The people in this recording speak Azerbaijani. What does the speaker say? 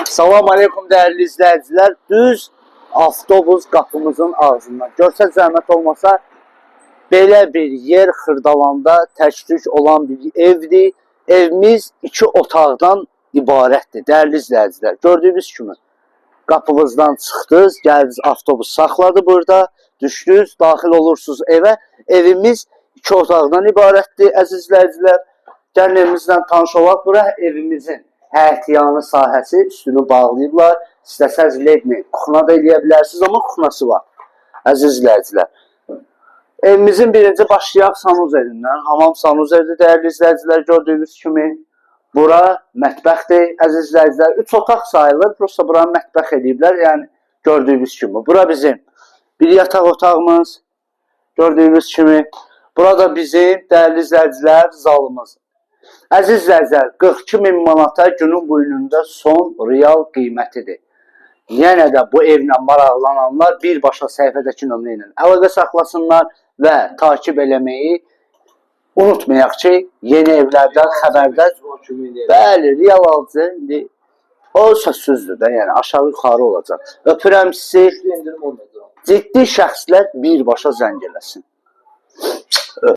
Salam aleykum değerli izleyiciler. Düz avtobus qapımızın ağzından. Görsəz zəhmət olmasa belə bir yer Xırdalanda təşkil olan bir evdir. Evimiz 2 otaqdan ibarətdir değerli izleyiciler. Gördüyünüz kimi qapımızdan çıxdınız, gəldiniz avtobus saxladı burada. Düşdünüz, daxil olursunuz evə. Evimiz 2 otaqdan ibarətdir əziz izleyiciler. Gəlin evimizdən tanış olaq. Bura evimizin həyətyanı sahəsi, üstünü bağlayıblar. İstəsəz ledni kuxuna da eləyə bilərsiniz, amma kuxunası var. Əziz izləyicilər. Evimizin birinci başlayaq sanuzelindən. Hamam sanuzelidir, dəyərli izləyicilər, gördüyünüz kimi. Bura mətbəxdir, əziz izləyicilər. 3 otaq sayılır, prosta buranı mətbəx ediblər, yəni gördüyünüz kimi. Bura bizim bir yataq otağımız, gördüyünüz kimi. Burada bizim, dəyərli izləyicilər, zalımız. Əziz izləyicilər, 42.000 manata günün boyununda son real qiymətidir. Yenə də bu evlə maraqlananlar birbaşa səhifədəki nömrə ilə əlaqə saxlasınlar və takib eləməyi unutmayaq ki, yeni evlərdən xəbərdar. Bəli, real alıcı o sözsüzdür də, yəni aşağı yuxarı olacaq. Öpürəm sizi. Ciddi şəxslər birbaşa zəng eləsin.